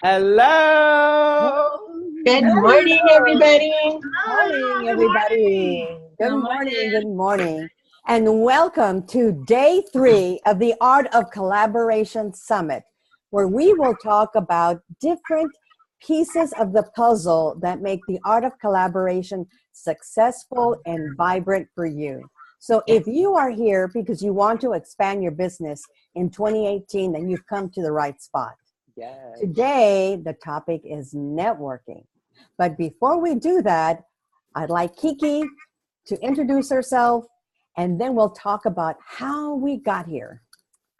Hello. Good morning, everybody. Morning, everybody. Good morning. Good morning. And welcome to day 3 of the Art of Collaboration Summit, where we will talk about different pieces of the puzzle that make the art of collaboration successful and vibrant for you. So if you are here because you want to expand your business in 2018, then you've come to the right spot. Yes. Today, the topic is networking. But before we do that, I'd like KeeKee to introduce herself, and then we'll talk about how we got here.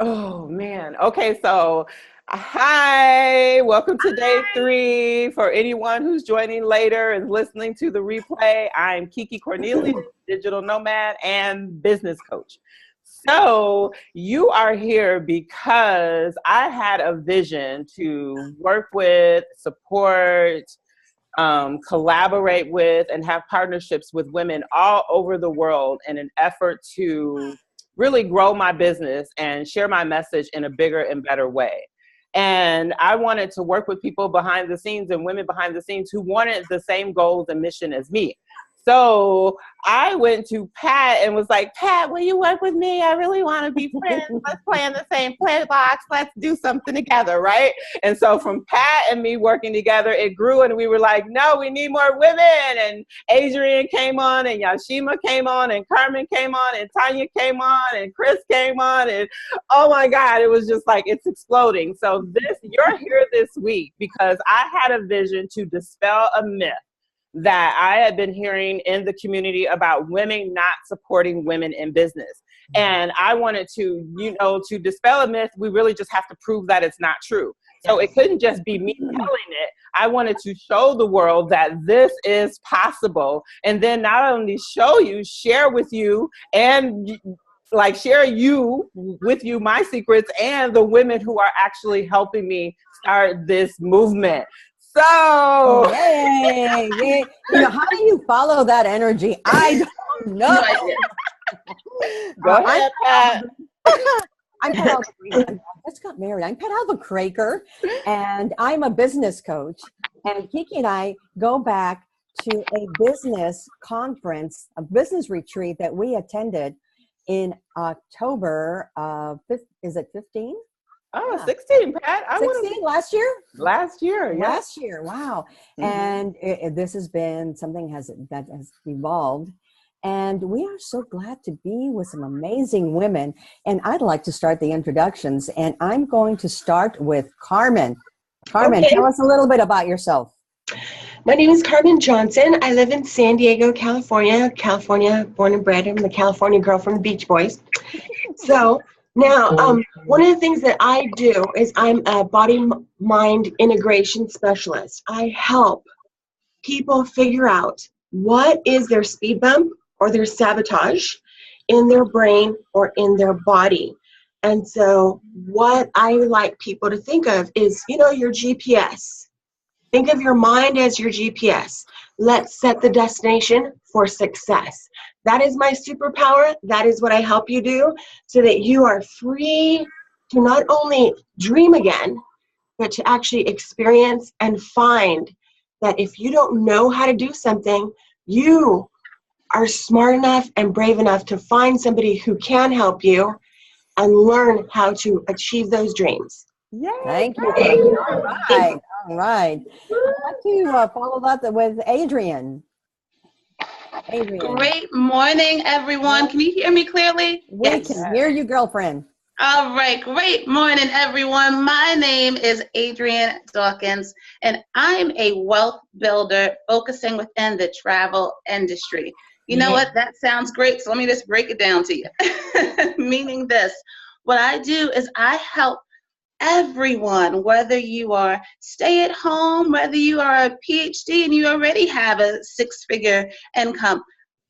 Oh, man. Okay, so hi. Welcome to day 3. For anyone who's joining later and listening to the replay, I'm KeeKee Cornelious, digital nomad and business coach. So you are here because I had a vision to work with, support, collaborate with, and have partnerships with women all over the world in an effort to really grow my business and share my message in a bigger and better way. And I wanted to work with people behind the scenes and women behind the scenes who wanted the same goals and mission as me. So I went to Pat and was like, Pat, will you work with me? I really want to be friends. Let's play in the same play box. Let's do something together, right? And so from Pat and me working together, it grew, and we were like, no, we need more women. And Adrian came on, and Yashima came on, and Carmen came on, and Tanya came on, and Chris came on, and oh my God, it was just like, it's exploding. So you're here this week because I had a vision to dispel a myth that I had been hearing in the community about women not supporting women in business. And I wanted to, to dispel a myth, we really just have to prove that it's not true. So it couldn't just be me telling it. I wanted to show the world that this is possible. And then not only show you, share with you, and share with you my secrets and the women who are actually helping me start this movement. So, yay. How do you follow that energy? I don't know. Go ahead, Pat. I'm Pat Alva-green. I just got married. I'm Pat Alva-Craker, and I'm a business coach. And KeeKee and I go back to a business conference, a business retreat that we attended in October of, is it 15? Oh, yeah. 16, Pat. 16 last year? Last year, yeah. Last year, wow. Mm-hmm. And this has been something that has evolved. And we are so glad to be with some amazing women. And I'd like to start the introductions. And I'm going to start with Carmen. Carmen, Tell us a little bit about yourself. My name is Carmen Johnson. I live in San Diego, California. California, born and bred. I'm the California girl from the Beach Boys. So now, one of the things that I do is I'm a body-mind integration specialist. I help people figure out what is their speed bump or their sabotage in their brain or in their body. And so what I like people to think of is, your GPS. Think of your mind as your GPS. Let's set the destination for success. That is my superpower. That is what I help you do so that you are free to not only dream again, but to actually experience and find that if you don't know how to do something, you are smart enough and brave enough to find somebody who can help you and learn how to achieve those dreams. Yay. Thank you. All right. I'd like to follow that with Adrian. Great morning, everyone. Can you hear me clearly? We can hear you, girlfriend. All right. Great morning, everyone. My name is Adrian Dawkins, and I'm a wealth builder focusing within the travel industry. You know what? That sounds great. So let me just break it down to you. Meaning this, what I do is I help everyone, whether you are stay at home, whether you are a PhD and you already have a 6-figure income,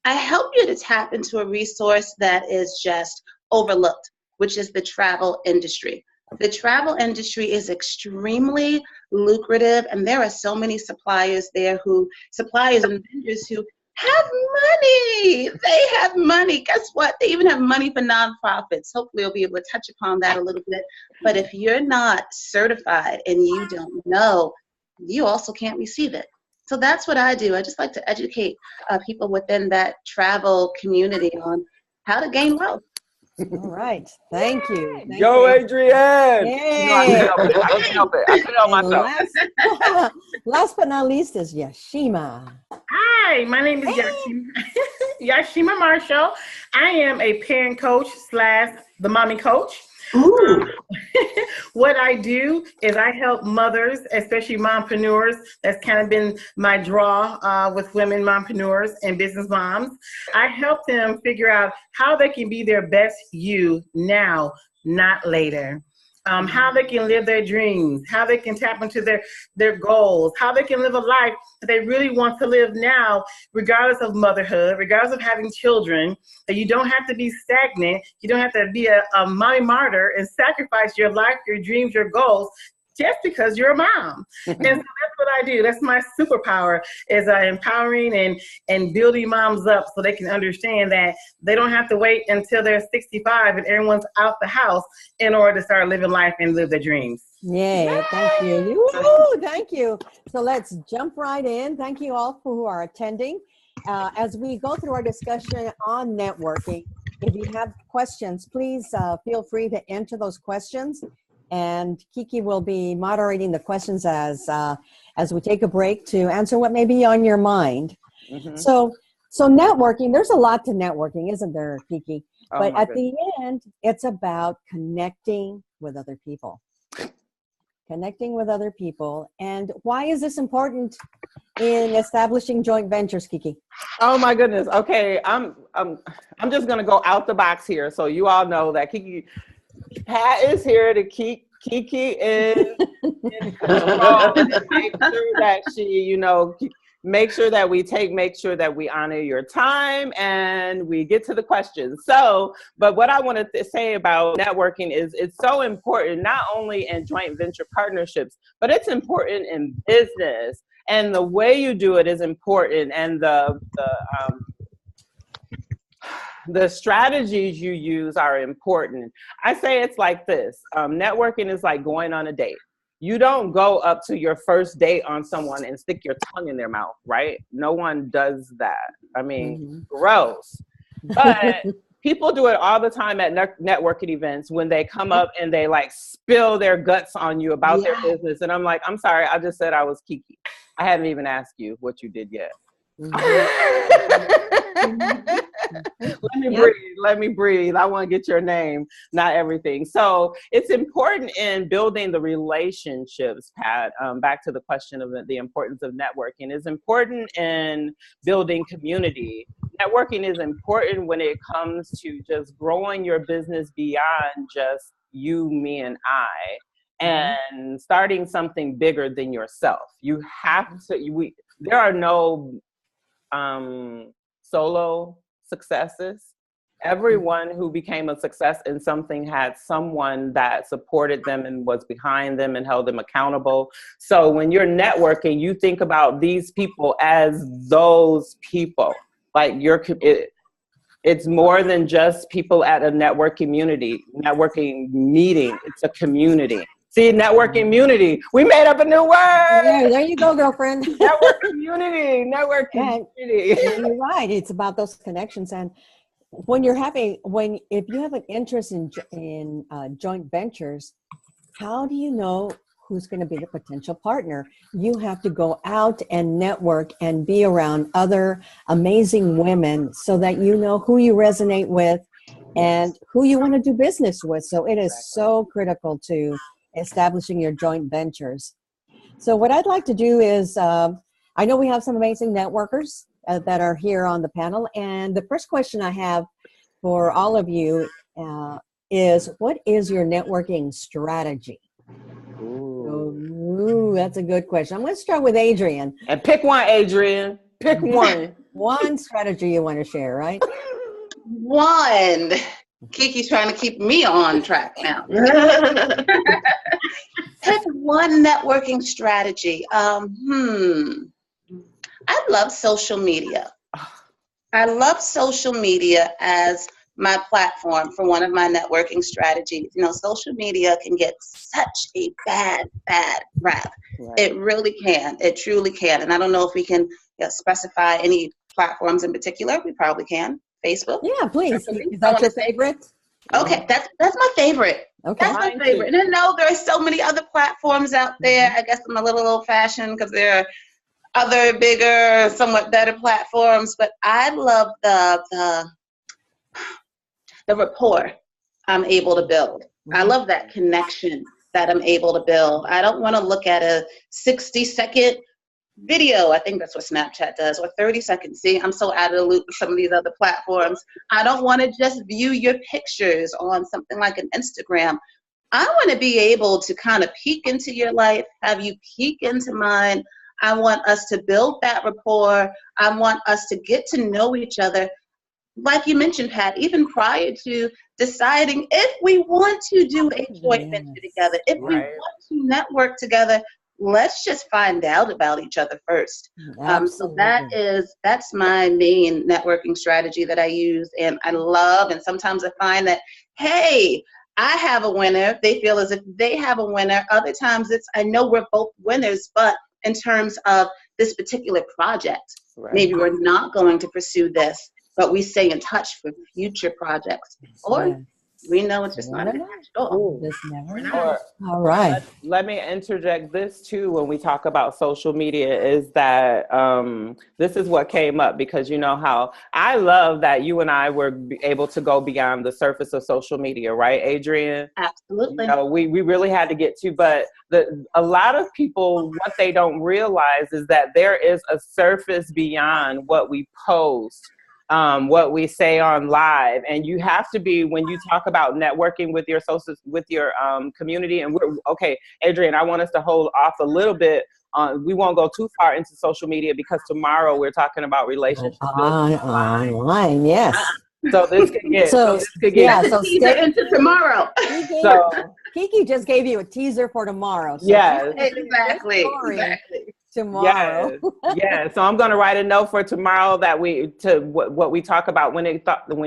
I help you to tap into a resource that is just overlooked, which is the travel industry. The travel industry is extremely lucrative, and there are so many suppliers and vendors who have money. They have money. Guess what? They even have money for nonprofits. Hopefully we'll be able to touch upon that a little bit. But if you're not certified and you don't know, you also can't receive it. So that's what I do. I just like to educate people within that travel community on how to gain wealth. All right. Thank you. Thank Go, you. Adrienne. Yay. No, I couldn't help it. I couldn't help myself. Last but not least is Yashima. Hi, my name is Yashima Marshall. I am a parent coach / the mommy coach. What I do is I help mothers, especially mompreneurs. That's kind of been my draw with women mompreneurs and business moms. I help them figure out how they can be their best you now, not later. How they can live their dreams, how they can tap into their goals, how they can live a life that they really want to live now, regardless of motherhood, regardless of having children, that you don't have to be stagnant, you don't have to be a mommy martyr and sacrifice your life, your dreams, your goals, just because you're a mom. And so that's what I do. That's my superpower, is empowering and building moms up so they can understand that they don't have to wait until they're 65 and everyone's out the house in order to start living life and live their dreams. Yay, thank you. Woo, thank you. So let's jump right in. Thank you all who are attending. As we go through our discussion on networking, if you have questions, please feel free to enter those questions. And KeeKee will be moderating the questions as we take a break to answer what may be on your mind. Mm-hmm. So networking, there's a lot to networking, isn't there, KeeKee? But at the end, it's about connecting with other people. Connecting with other people. And why is this important in establishing joint ventures, KeeKee? Oh my goodness. Okay, I'm just gonna go out the box here, so you all know that KeeKee. Pat is here to keep KeeKee in control and make sure that she, make sure that we honor your time and we get to the questions. So, but what I wanted to say about networking is it's so important, not only in joint venture partnerships, but it's important in business. And the way you do it is important, and the strategies you use are important. I say it's like this. Networking is like going on a date. You don't go up to your first date on someone and stick your tongue in their mouth, right? No one does that. I mean, gross. But people do it all the time at networking events when they come up and they like spill their guts on you about their business. And I'm like, I'm sorry, I just said I was KeeKee. I haven't even asked you what you did yet. Let me breathe. I want to get your name, not everything. So it's important in building the relationships, Pat. Back to the question of the importance of networking. It's important in building community. Networking is important when it comes to just growing your business beyond just you, me, and I, and starting something bigger than yourself. You have to. There are no solo successes. Everyone who became a success in something had someone that supported them and was behind them and held them accountable. So when you're networking, you think about these people as those people. Like it's more than just people at a networking meeting. It's a community. See, network community. We made up a new word. Yeah, there you go, girlfriend. Network community. Network community. You're right. It's about those connections. And if you have an interest in joint ventures, how do you know who's going to be the potential partner? You have to go out and network and be around other amazing women so that you know who you resonate with and who you want to do business with. So it is so critical to establishing your joint ventures. So what I'd like to do is, I know we have some amazing networkers that are here on the panel. And the first question I have for all of you is, what is your networking strategy? Ooh, that's a good question. I'm going to start with Adrienne. And pick one, Adrienne. Pick one. One strategy you want to share, right? One. KeeKee's trying to keep me on track now. Pick one networking strategy. I love social media. I love social media as my platform for one of my networking strategies. You know, social media can get such a bad rap. Right. It really can. It truly can. And I don't know if we can specify any platforms in particular. We probably can. Facebook. Yeah, please. Definitely. Is that your favorite? Okay, that's my favorite. Okay. That's my favorite. And I know there are so many other platforms out there. I guess I'm a little old-fashioned because there are other bigger, somewhat better platforms. But I love the rapport I'm able to build. I love that connection that I'm able to build. I don't want to look at a 60-second video. I think that's what Snapchat does, or 30 seconds. See, I'm so out of the loop with some of these other platforms. I don't want to just view your pictures on something like an Instagram. I want to be able to kind of peek into your life, have you peek into mine. I want us to build that rapport. I want us to get to know each other. Like you mentioned, Pat, even prior to deciding if we want to do a joint venture together, if we want to network together, let's just find out about each other first. So that's my main networking strategy that I use, and I love. And sometimes I find that, hey, I have a winner. They feel as if they have a winner. Other times it's, I know we're both winners, but in terms of this particular project, maybe we're not going to pursue this, but we stay in touch for future projects. Or we know it's just not a match at all. All right. Let me interject this too when we talk about social media, is that this is what came up, because you know how I love that you and I were able to go beyond the surface of social media, right, Adrian? Absolutely. You know, we really had to get to, but a lot of people, what they don't realize is that there is a surface beyond what we post, what we say on live. And you have to be, when you talk about networking with your social, with your community, and okay, Adrian, I want us to hold off a little bit. We won't go too far into social media because tomorrow we're talking about relationships. Online, yes. So this could get, so stay into tomorrow. KeeKee just gave you a teaser for tomorrow. So yes, exactly. Tomorrow. Yeah. So I'm going to write a note for tomorrow that what we talk about when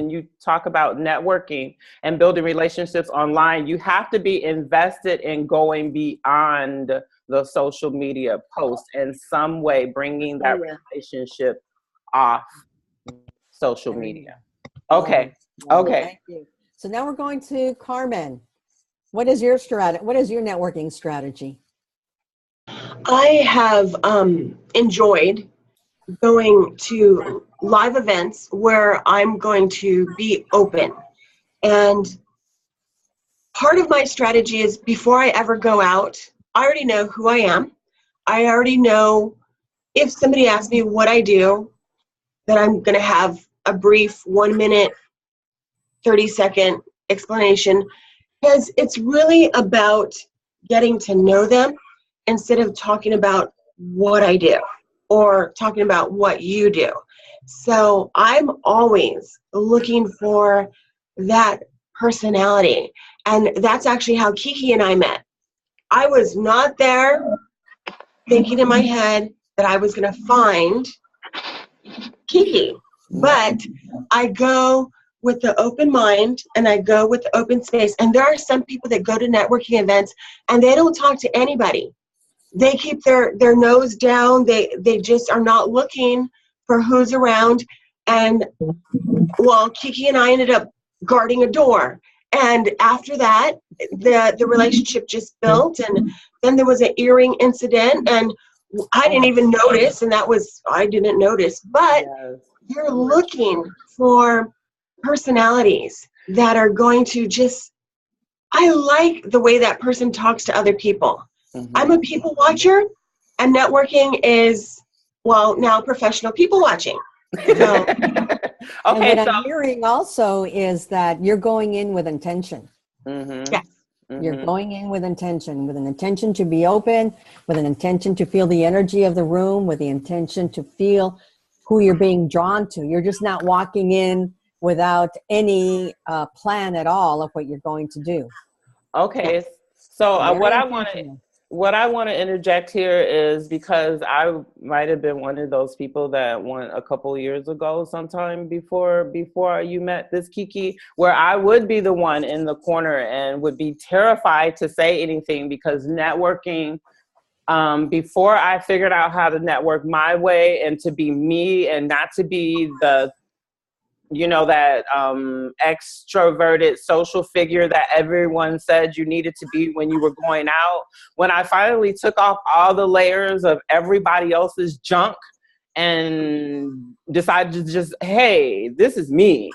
you talk about networking and building relationships online. You have to be invested in going beyond the social media post in some way, bringing that relationship off social media. Okay. Thank you. So now we're going to Carmen. What is your strategy? What is your networking strategy? I have enjoyed going to live events where I'm going to be open. And part of my strategy is, before I ever go out, I already know who I am. I already know, if somebody asks me what I do, that I'm going to have a brief 1 minute, 30-second explanation, because it's really about getting to know them instead of talking about what I do or talking about what you do. So I'm always looking for that personality. And that's actually how KeeKee and I met. I was not there thinking in my head that I was going to find KeeKee, but I go with the open mind and I go with the open space. And there are some people that go to networking events and they don't talk to anybody. They keep their nose down. They just are not looking for who's around. And well, KeeKee and I ended up guarding a door. And after that, the relationship just built. And then there was an earring incident, and I didn't even notice. And I didn't notice. But you're looking for personalities that are going to just, I like the way that person talks to other people. I'm a people watcher, and networking is, well, now professional people watching. So, okay, and what I'm hearing also is that you're going in with intention. Yes. You're going in with an intention to be open, with an intention to feel the energy of the room, with the intention to feel who you're being drawn to. You're just not walking in without any plan at all of what you're going to do. Okay. So what what I want to interject here is because I might have been one of those people that went a couple years ago, sometime before you met this KeeKee, where I would be the one in the corner and would be terrified to say anything because networking, before I figured out how to network my way and to be me and not to be the, you know, that extroverted social figure that everyone said you needed to be when you were going out. When I finally took off all the layers of everybody else's junk and decided to just, hey, this is me.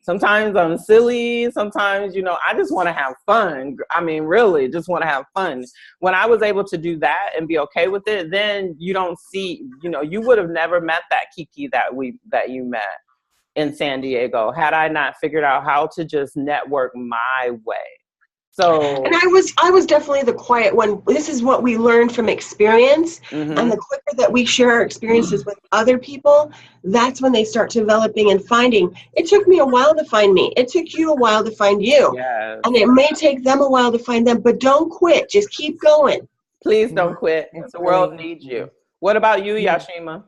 Sometimes I'm silly. Sometimes, you know, I just want to have fun. I mean, really just want to have fun. When I was able to do that and be okay with it, then you don't see, you know, you would have never met that KeeKee that you met in San Diego had I not figured out how to just network my way. So, and I was definitely the quiet one. This is what we learned from experience, and the quicker that we share our experiences with other people, that's when they start developing and finding. It took me a while to find me. It took you a while to find you. yes. And it may take them a while to find them, but don't quit. Just keep going. Please don't quit. The world needs you. What about you, Yashima?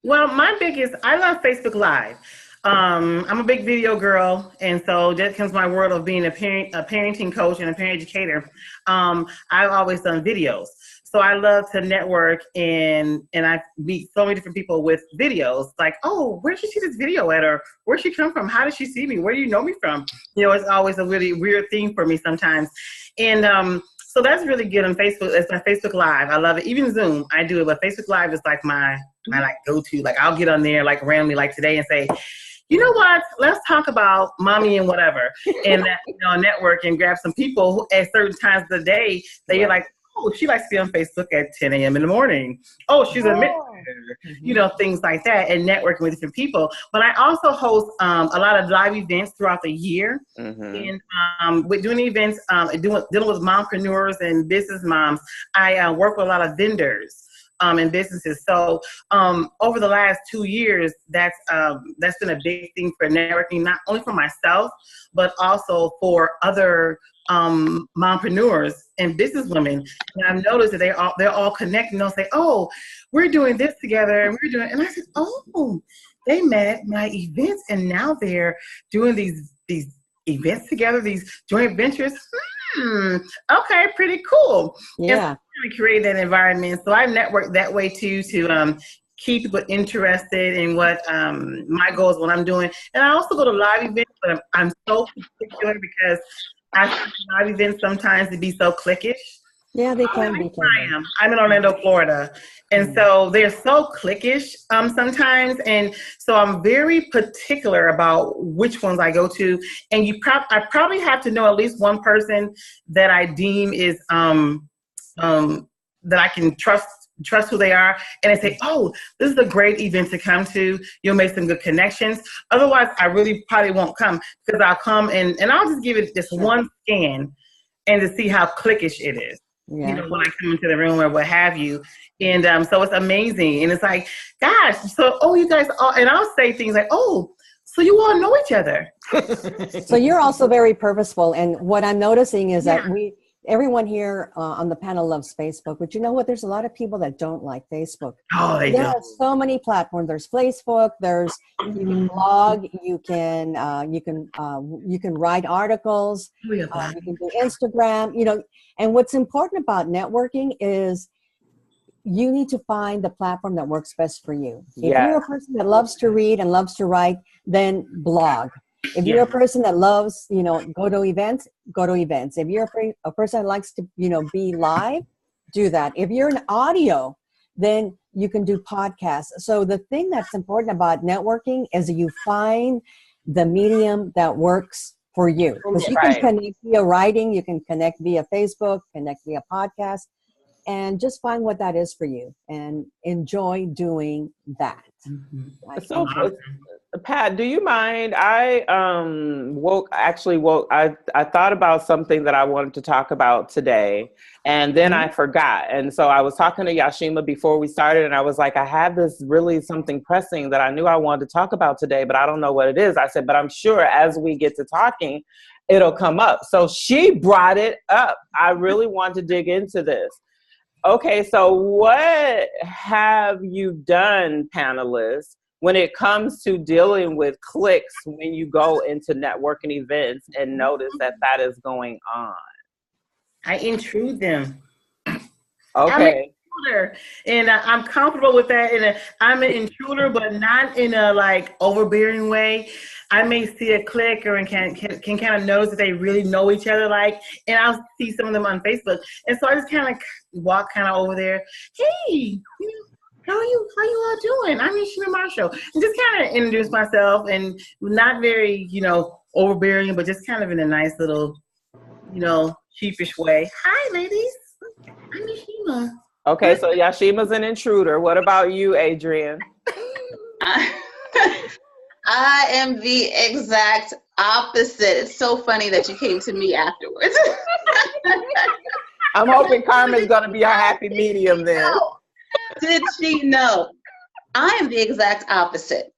Well, my biggest, I love Facebook Live. I'm a big video girl, and so that comes my world of being a parenting coach and a parent educator. I've always done videos. So I love to network and I meet so many different people with videos. Like, oh, where did you see this video at? Or where'd she come from? How did she see me? Where do you know me from? You know, it's always a really weird thing for me sometimes. And so that's really good on Facebook. It's my Facebook Live. I love it. Even Zoom, I do it, but Facebook Live is like my like go-to. Like I'll get on there like randomly like today and say, you know what, let's talk about mommy and whatever. And that, you know, network and grab some people who at certain times of the day that you're like, oh, she likes to be on Facebook at 10 a.m. in the morning. Oh, she's a you know, things like that, and networking with different people. But I also host a lot of live events throughout the year. And with doing events, dealing with mompreneurs and business moms, I work with a lot of vendors and businesses. So over the last 2 years, that's been a big thing for networking, not only for myself, but also for other mompreneurs and business women. And I've noticed that they're all connected. They'll say, oh, we're doing this together, and we're doing, and I said, oh, they met my events, and now they're doing these events together, these joint ventures. Okay, pretty cool. Yeah. We create that environment. So I network that way too, to keep people interested in what my goals, what I'm doing. And I also go to live events, but I'm so particular because I find live events sometimes to be so cliquish. Yeah, they can be. I'm in Orlando, Florida. And so they're so cliquish sometimes. And so I'm very particular about which ones I go to. And I probably have to know at least one person that I deem is that I can trust who they are, and I say, oh, this is a great event to come to. You'll make some good connections. Otherwise, I really probably won't come, because I'll come and I'll just give it just one scan and to see how cliquish it is. Yeah. You know, when I come into the room or what have you. And so it's amazing. And it's like, gosh, so, oh, you guys all, and I'll say things like, oh, so you all know each other. So you're also very purposeful. And what I'm noticing is that everyone here on the panel loves Facebook, but you know what? There's a lot of people that don't like Facebook. Oh, they there don't. are so many platforms. There's Facebook. There's you can blog. You can write articles. You can do Instagram. You know, and what's important about networking is you need to find the platform that works best for you. If you're a person that loves to read and loves to write, then blog. If you're a person that loves, you know, go to events, go to events. If you're a person that likes to, you know, be live, do that. If you're an audio, then you can do podcasts. So the thing that's important about networking is that you find the medium that works for you. Because you can connect via writing, you can connect via Facebook, connect via podcast, and just find what that is for you and enjoy doing that. So, Pat, do you mind? I thought about something that I wanted to talk about today, and then I forgot. And so I was talking to Yashima before we started, and I was like, I have this really something pressing that I knew I wanted to talk about today, but I don't know what it is. I said, but I'm sure as we get to talking, it'll come up. So she brought it up. I really want to dig into this. Okay, so what have you done, panelists, when it comes to dealing with clicks when you go into networking events and notice that that is going on? I intrude them. Okay. And I'm comfortable with that. And I'm an intruder, but not in a like overbearing way. I may see a click or and can kind of notice that they really know each other, like, and I'll see some of them on Facebook, and so I just kind of walk kind of over there. Hey, you know, how you all doing? I'm Sheena Marshall, and just kind of introduce myself, and not very, you know, overbearing, but just kind of in a nice little, you know, sheepish way. Hi, ladies. I'm Yashima. Okay, so Yashima's an intruder. What about you, Adrian? I am the exact opposite. It's so funny that you came to me afterwards. I'm hoping Carmen's going to be our happy medium then. Did she know? I am the exact opposite.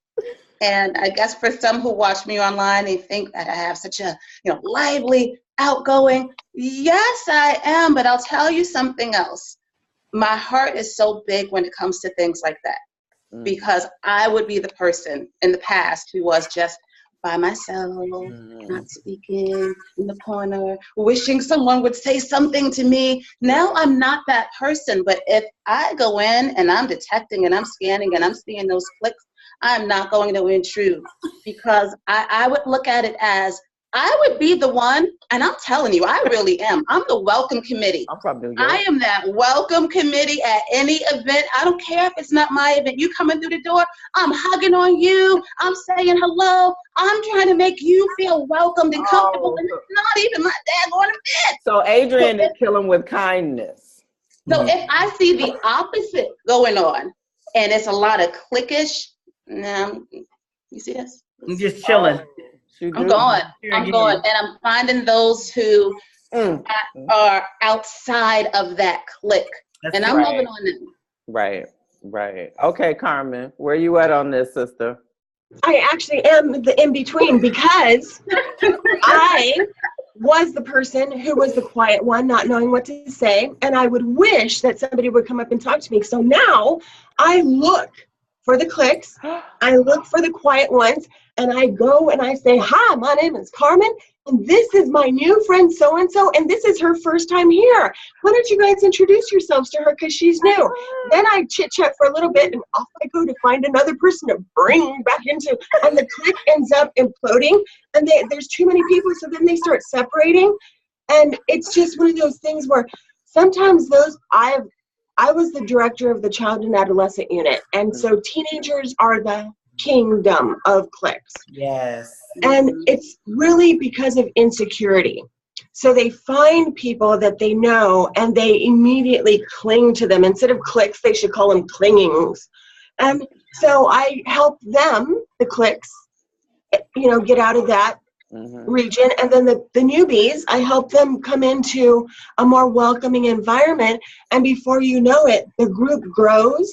And I guess for some who watch me online, they think that I have such a, you know, lively, outgoing. Yes, I am, but I'll tell you something else. My heart is so big when it comes to things like that. Because I would be the person in the past who was just by myself, not speaking, in the corner, wishing someone would say something to me. Now I'm not that person, but if I go in and I'm detecting and I'm scanning and I'm seeing those clicks, I'm not going to intrude, because I would look at it as I would be the one, and I'm telling you, I really am. I'm the welcome committee. I'm from New York. I am that welcome committee at any event. I don't care if it's not my event. You coming through the door, I'm hugging on you. I'm saying hello. I'm trying to make you feel welcomed and comfortable. And it's not even my daggone event. So Adrian is killing with kindness. So if I see the opposite going on, and it's a lot of cliquish, you see this? I'm just chilling. I'm going, and I'm finding those who are outside of that clique, and I'm loving on them. Right. Okay, Carmen, where you at on this, sister? I actually am the in-between, because I was the person who was the quiet one, not knowing what to say, and I would wish that somebody would come up and talk to me. So now I look for the clicks, I look for the quiet ones, and I go and I say, hi, my name is Carmen, and this is my new friend so-and-so, and this is her first time here. Why don't you guys introduce yourselves to her, because she's new. Then I chit-chat for a little bit, and off I go to find another person to bring back into, and the clique ends up imploding, and there's too many people, so then they start separating, and it's just one of those things where sometimes I was the director of the child and adolescent unit, and so teenagers are the kingdom of cliques. Yes. And it's really because of insecurity. So they find people that they know and they immediately cling to them. Instead of cliques, they should call them clingings. And so I help them, the cliques, you know, get out of that region. And then the newbies, I help them come into a more welcoming environment. And before you know it, the group grows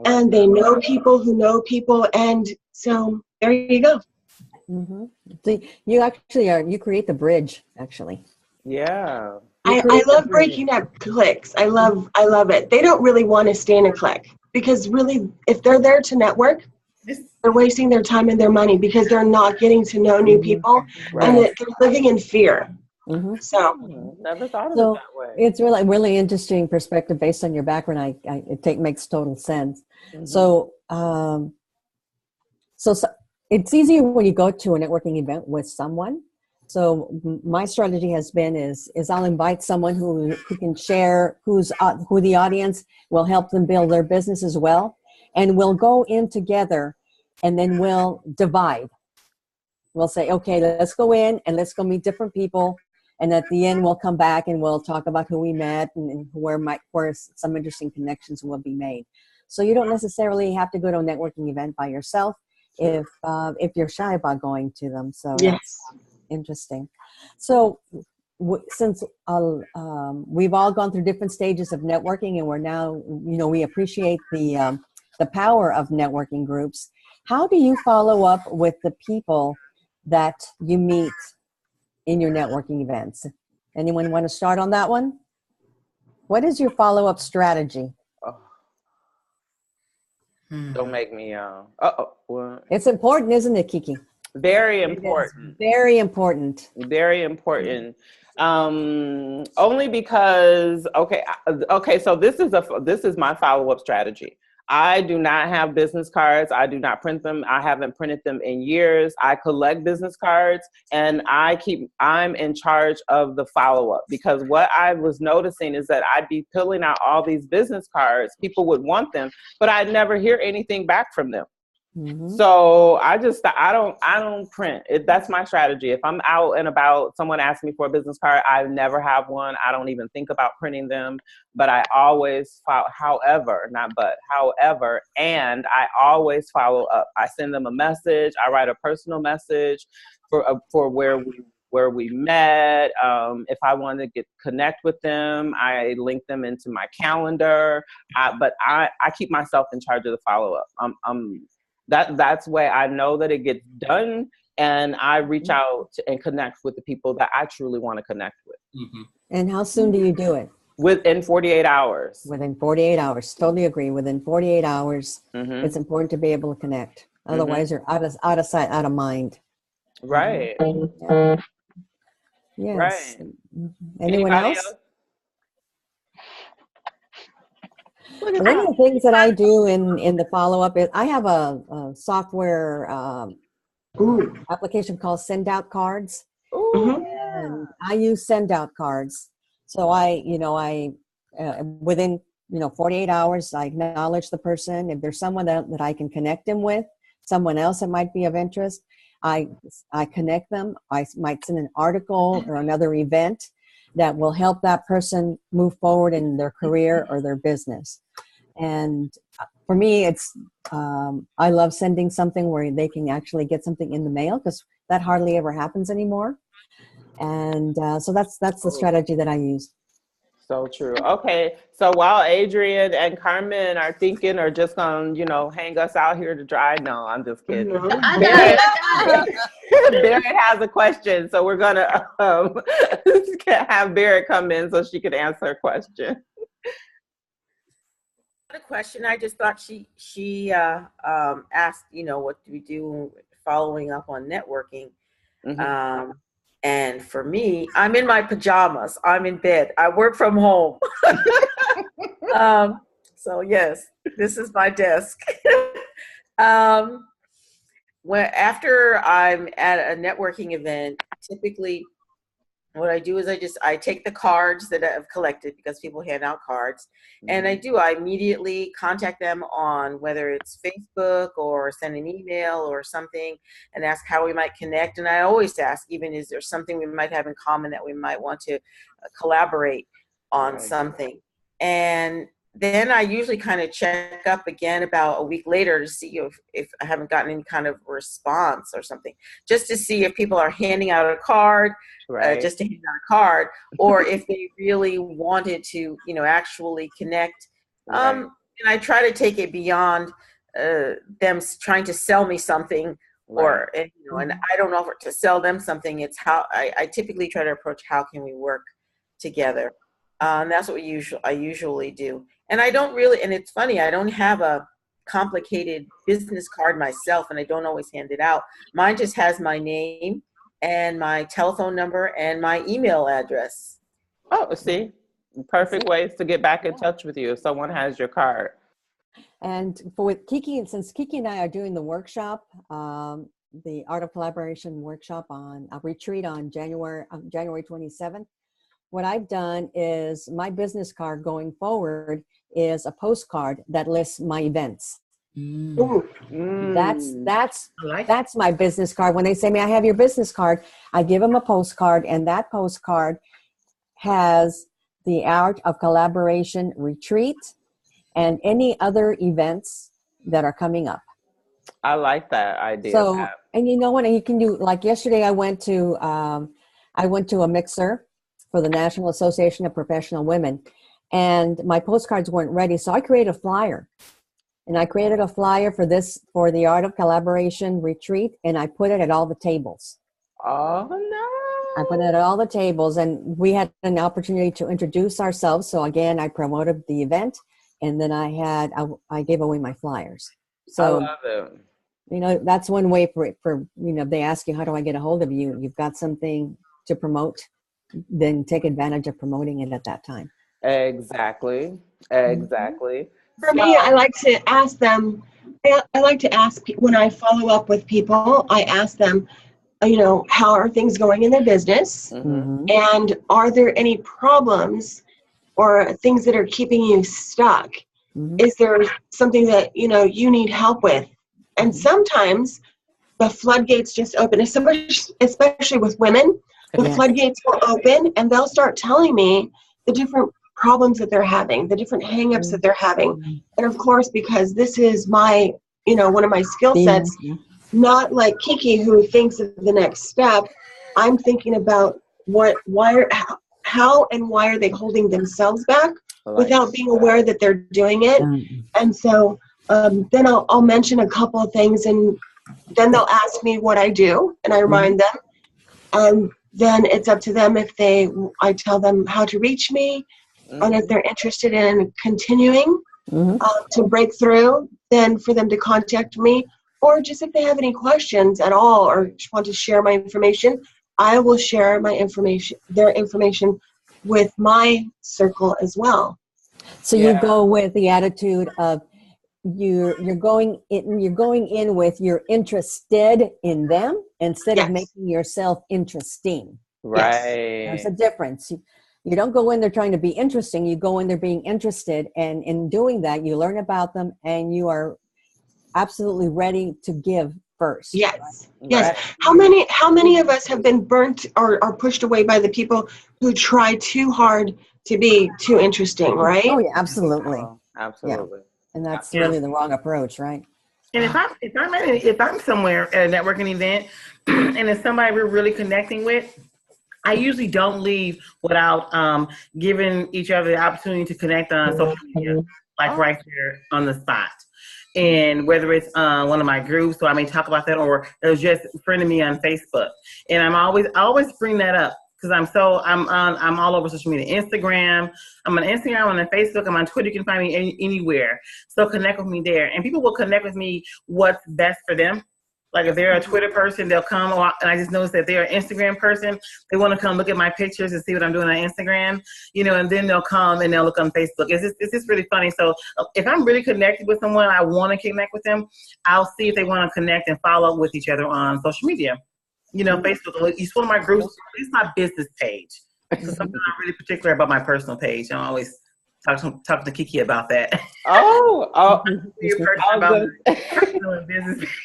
and they know people who know people. And so there you go. So you actually you create the bridge, actually. Yeah. I love breaking up cliques. I love it. They don't really want to stay in a clique, because really, if they're there to network, they're wasting their time and their money, because they're not getting to know new people, and they're living in fear. So never thought of it that way. It's really interesting perspective based on your background. It makes total sense. So it's easier when you go to a networking event with someone. So my strategy has been is I'll invite someone who can share, who the audience will help them build their business as well, and we'll go in together, and then we'll divide. We'll say, okay, let's go in and let's go meet different people, and at the end we'll come back and we'll talk about who we met and where some interesting connections will be made. So you don't necessarily have to go to a networking event by yourself if you're shy about going to them. So that's interesting. So since we've all gone through different stages of networking, and we're now, we appreciate the power of networking groups. How do you follow up with the people that you meet in your networking events? Anyone want to start on that one? What is your follow-up strategy? Oh, don't make me, what? It's important, isn't it, KeeKee? Very important. Very important. Very important. Only because, okay, so this is my follow-up strategy. I do not have business cards. I do not print them. I haven't printed them in years. I collect business cards, and I'm in charge of the follow-up, because what I was noticing is that I'd be filling out all these business cards. People would want them, but I'd never hear anything back from them. Mm-hmm. So I don't print it. That's my strategy. If I'm out and about, someone asks me for a business card, I never have one. I don't even think about printing them, but I always however, and I always follow up. I send them a message. I write a personal message for where we met. If I want to connect with them, I link them into my calendar. But I keep myself in charge of the follow up. That's where I know that it gets done, and I reach out and connect with the people that I truly want to connect with. Mm-hmm. And how soon do you do it? Within 48 hours. Within 48 hours. Totally agree. Within 48 hours, it's important to be able to connect. Otherwise, you're out of sight, out of mind. Right. Yeah. Yes. Right. Anyone else? One of the things that I do in the follow-up is I have a software application called Send Out Cards. And I use Send Out Cards. So within 48 hours, I acknowledge the person. If there's someone that I can connect them with, someone else that might be of interest, I connect them. I might send an article or another event that will help that person move forward in their career or their business. And for me, it's I love sending something where they can actually get something in the mail, because that hardly ever happens anymore. And so that's the strategy that I use. So true. Okay, so while Adrian and Carmen are thinking, or just gonna, hang us out here to dry. No, I'm just kidding. Barrett has a question, so we're gonna have Barrett come in so she could answer a question. A question. I just thought she asked, what do we do following up on networking? Mm-hmm. And for me, I'm in my pajamas. I'm in bed. I work from home. So yes, this is my desk. After I'm at a networking event, typically what I do is I take the cards that I've collected, because people hand out cards, and I immediately contact them on whether it's Facebook or send an email or something and ask how we might connect. And I always ask, even, is there something we might have in common that we might want to collaborate on something? And then I usually kind of check up again about a week later to see if I haven't gotten any kind of response or something, just to see if people are handing out a card, just to hand out a card, or if they really wanted to, actually connect. And I try to take it beyond them trying to sell me something, and I don't offer to sell them something. It's how I typically try to approach, how can we work together? And that's what I usually do. And I don't really, and it's funny, I don't have a complicated business card myself, and I don't always hand it out. Mine just has my name and my telephone number and my email address. Oh, see, perfect ways to get back in touch with you if someone has your card. And with KeeKee, since KeeKee and I are doing the workshop, the Art of Collaboration workshop on a retreat on January 27th, what I've done is my business card going forward is a postcard that lists my events. That's my business card. When they say, "May I have your business card?" I give them a postcard, and that postcard has the Art of Collaboration retreat and any other events that are coming up. I like that idea. So, and you know what? You can do, like yesterday, I went to a mixer for the National Association of Professional Women, and my postcards weren't ready, so I created a flyer. And I created a flyer for the Art of Collaboration retreat, and I put it at all the tables. Oh, I put it at all the tables, and we had an opportunity to introduce ourselves. So again, I promoted the event, and then I gave away my flyers. So I love it. you know, that's one way for you know, if they ask you, how do I get a hold of you? You've got something to promote, then take advantage of promoting it at that time. Exactly. Exactly. For me, I like to ask them, I like to ask when I follow up with people, I ask them, you know, how are things going in their business? Mhm. And are there any problems or things that are keeping you stuck? Is there something that, you know, you need help with? And sometimes the floodgates just open, especially with women. The Yes. floodgates will open and they'll start telling me the different problems that they're having, the different hangups that they're having. And of course, because this is my, you know, one of my skill sets, not like KeeKee who thinks of the next step, I'm thinking about how and why are they holding themselves back without being aware that they're doing it. And so then I'll mention a couple of things, and then they'll ask me what I do, and I remind them. And then it's up to them if I tell them how to reach me, and if they're interested in continuing to break through, then for them to contact me, or just if they have any questions at all or just want to share my information, I will share my information, their information, with my circle as well. So you go with the attitude of you're going in with you're interested in them instead of making yourself interesting. Right. There's a difference. You don't go in there trying to be interesting. You go in there being interested, and in doing that, you learn about them, and you are absolutely ready to give first. Yes. Yes. How many of us have been burnt or pushed away by the people who try too hard to be too interesting, right? Oh yeah, absolutely. Absolutely. Yeah. And that's really the wrong approach, right? And if I'm somewhere at a networking event and it's somebody we're really connecting with, I usually don't leave without giving each other the opportunity to connect on social media, like right there on the spot. And whether it's one of my groups, so I may talk about that, or it was just friending me on Facebook. And I always bring that up because I'm all over social media. Instagram, I'm on Instagram, I'm on Facebook, I'm on Twitter. You can find me anywhere. So connect with me there, and people will connect with me what's best for them. Like if they're a Twitter person, they'll come, and I just noticed that they're an Instagram person. They want to come look at my pictures and see what I'm doing on Instagram, you know, and then they'll come and they'll look on Facebook. It's just really funny. So if I'm really connected with someone, I want to connect with them, I'll see if they want to connect and follow up with each other on social media. You know, Facebook, each one of my groups, it's my business page. So something I'm really particular about my personal page. I'm always talking to KeeKee about that. About personal and business pages.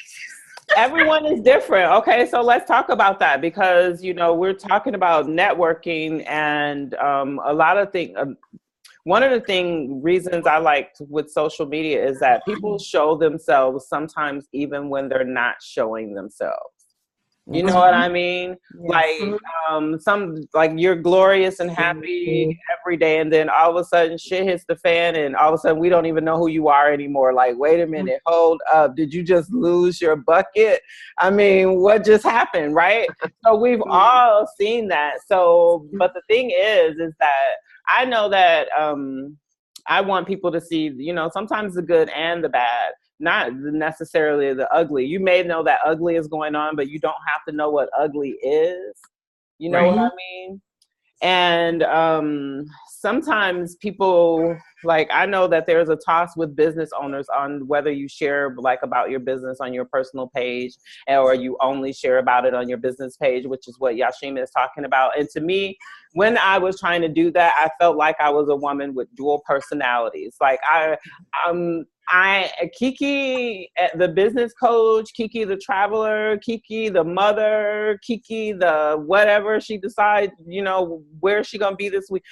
Everyone is different. Okay, so let's talk about that because, you know, we're talking about networking and a lot of things. One of the reasons I like with social media is that people show themselves sometimes even when they're not showing themselves. You know what I mean? Like like you're glorious and happy every day, and then all of a sudden shit hits the fan, and all of a sudden we don't even know who you are anymore. Like, wait a minute, hold up, did you just lose your bucket? I mean, what just happened, right? So we've all seen that. So, but the thing is that I know that I want people to see, you know, sometimes the good and the bad. Not necessarily the ugly. You may know that ugly is going on, but you don't have to know what ugly is. You know what I mean? And sometimes people, like, I know that there's a toss with business owners on whether you share like about your business on your personal page or you only share about it on your business page, which is what Yashima is talking about. And to me, when I was trying to do that, I felt like I was a woman with dual personalities. Like KeeKee, the business coach, KeeKee the traveler, KeeKee the mother, KeeKee the whatever she decides, you know, where she gonna be this week.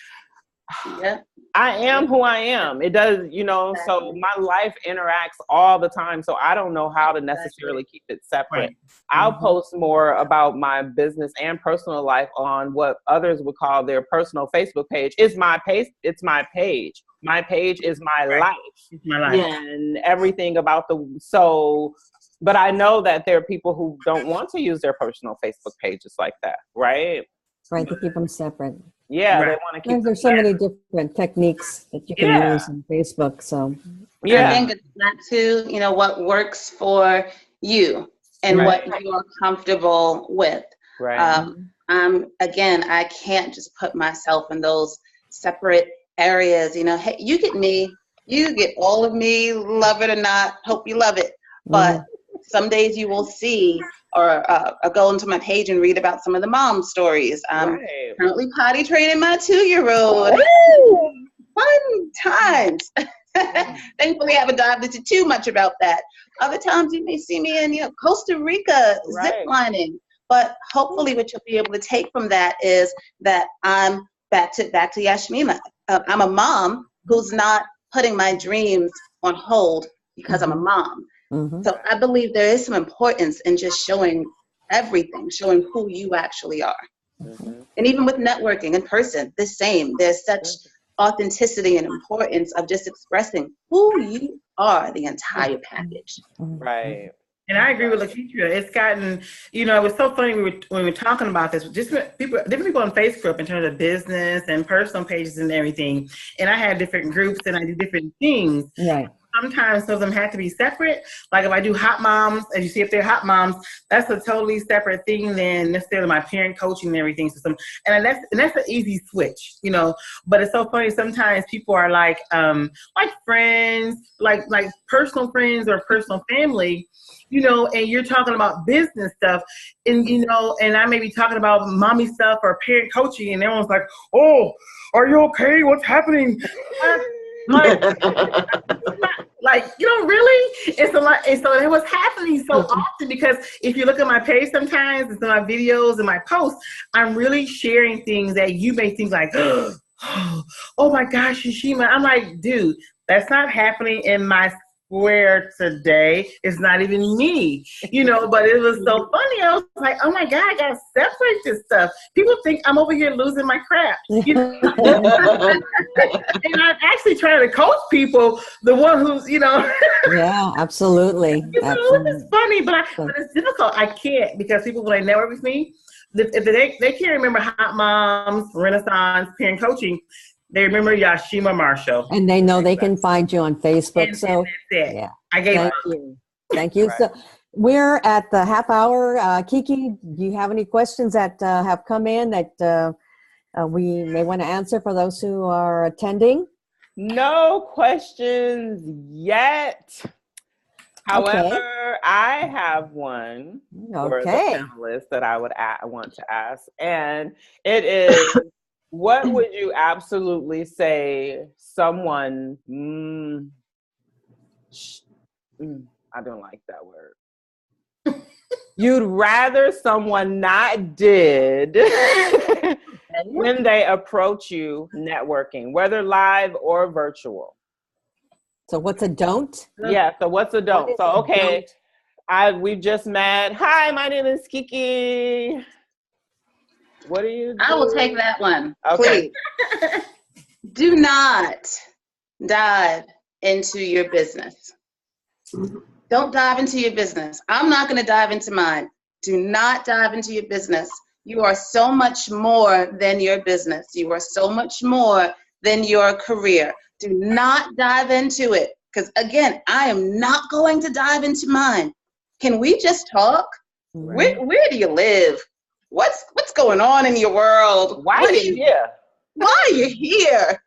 Yeah. I am who I am. It does, you know, so my life interacts all the time. So I don't know how to necessarily keep it separate. I'll post more about my business and personal life on what others would call their personal Facebook page. It's my page. It's my page. My page is my life. It's my life. And everything about but I know that there are people who don't want to use their personal Facebook pages like that, right? Right, to keep them separate. Yeah, Right. they want to keep. There's so many different techniques that you can Yeah. use on Facebook. So I Yeah. think it's that too, you know, what works for you and Right. what you're comfortable with. Right. Again, I can't just put myself in those separate areas. You know, hey, you get me, you get all of me, love it or not, hope you love it. But some days you will see or go into my page and read about some of the mom stories. I'm Right. currently potty training my 2-year-old. Fun times. Thankfully, I haven't dived into too much about that. Other times you may see me in, you know, Costa Rica Right. zip lining. But hopefully what you'll be able to take from that is that I'm back to Yashmina. I'm a mom who's not putting my dreams on hold because I'm a mom. So I believe there is some importance in just showing everything, showing who you actually are. And even with networking in person, the same. There's such authenticity and importance of just expressing who you are, the entire package. Right. And I agree with Lakeisha. It's gotten, you know, it was so funny when we were talking about this. Different people on Facebook in terms of business and personal pages and everything. And I had different groups and I do different things. right. Sometimes some of them have to be separate. Like if I do hot moms, as you see if they're hot moms, that's a totally separate thing than necessarily my parent coaching and everything. So that's an easy switch, you know. But it's so funny. Sometimes people are like friends, like personal friends or personal family, you know, and you're talking about business stuff, and you know, and I may be talking about mommy stuff or parent coaching, and everyone's like, "Oh, are you okay? What's happening?" Like, you know, really? And so it was happening so often because if you look at my page sometimes, it's in my videos and my posts, I'm really sharing things that you may think like, oh my gosh, Shishima. I'm like, dude, that's not happening in my square today. It's not even me, you know, but it was so funny. I was like, oh my God, I gotta separate this stuff. People think I'm over here losing my crap. You know? And I'm actually trying to coach people, the one who's, you know. Yeah, absolutely. You know, it's funny, but it's difficult. I can't because people, when they network with me, if they can't remember Hot Moms, Renaissance, Parent Coaching, they remember Yashima Marshall. And they know they can find you on Facebook. And so that's it. Yeah. I gave Thank up. you. Thank you. Right. So we're at the half hour. KeeKee, do you have any questions that have come in that we may want to answer for those who are attending? No questions yet. However, I have one for the panelists that I want to ask, and it is, what would you absolutely say someone, I don't like that word. You'd rather someone not did when they approach you networking, whether live or virtual. So what's a don't? Yeah, so what's a don't? So, okay, we've just met. Hi, my name is KeeKee. What do you do? I will take that one. Okay. Please. Do not dive into your business. Don't dive into your business. I'm not going to dive into mine. Do not dive into your business. You are so much more than your business. You are so much more than your career. Do not dive into it. Because again, I am not going to dive into mine. Can we just talk? Right. Where do you live? What's going on in your world? Why are you here? Why are you here?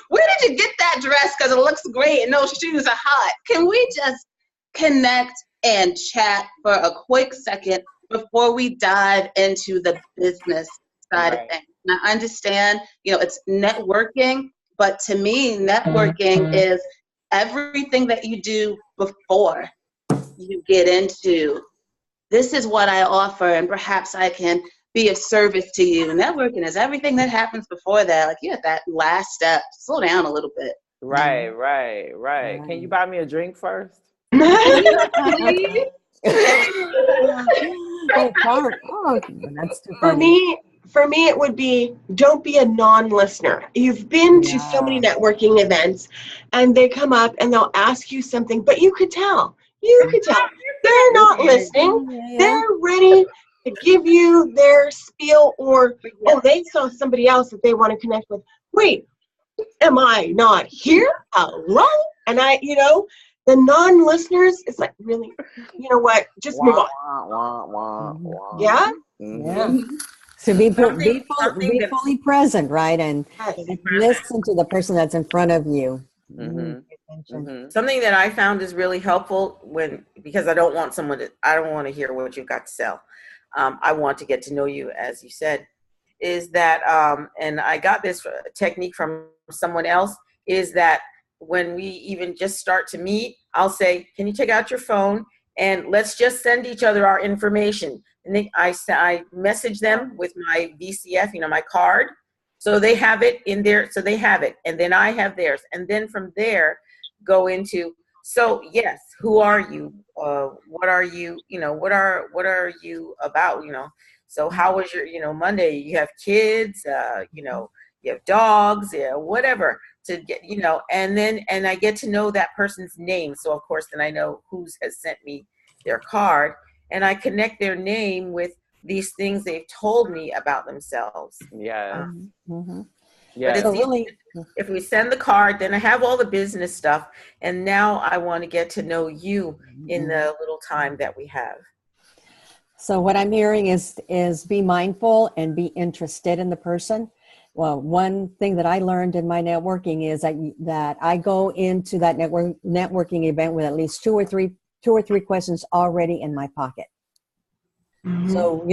Where did you get that dress? Because it looks great and those shoes are hot. Can we just connect and chat for a quick second before we dive into the business side of things? Now, I understand, you know, it's networking, but to me, networking is everything that you do before you get into, this is what I offer, and perhaps I can be of service to you. Networking is everything that happens before that. Like, you're at that last step. Slow down a little bit. Right. Can you buy me a drink first? Please? That's too funny. For me, it would be, don't be a non-listener. You've been to so many networking events, and they come up and they'll ask you something, but you could tell. They're not listening. They're ready to give you their spiel, or, oh, they saw somebody else that they want to connect with. Wait, am I not here? Hello? And the non-listeners, it's like, really, you know what? Just move on. Yeah? Yeah. So be fully present, right? And listen to the person that's in front of you. Something that I found is really helpful because I don't want to hear what you've got to sell. I want to get to know you, as you said, is that, and I got this technique from someone else, is that when we even just start to meet, I'll say, can you take out your phone and let's just send each other our information. And then I message them with my VCF, my card. So they have it in there. So they have it. And then I have theirs. And then from there, go into, so yes, who are you? What are you, what are you about? So how was your, Monday? You have kids, you have dogs, whatever, to get, and I get to know that person's name. So of course, then I know who has sent me their card, and I connect their name with these things they've told me about themselves. Yeah. But it's really, if we send the card, then I have all the business stuff, and now I want to get to know you in the little time that we have. So what I'm hearing is be mindful and be interested in the person. Well, one thing that I learned in my networking is that I go into that networking event with at least two or three questions already in my pocket. So,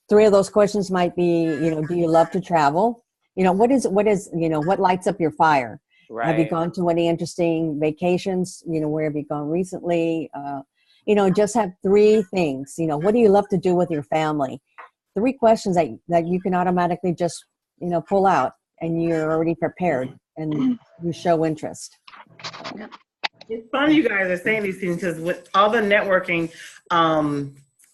3 of those questions might be, do you love to travel? What lights up your fire? Right. Have you gone to any interesting vacations? Where have you gone recently? Just have 3 things. What do you love to do with your family? 3 questions that you can automatically just, pull out, and you're already prepared and you show interest. It's funny you guys are saying these things, because with all the networking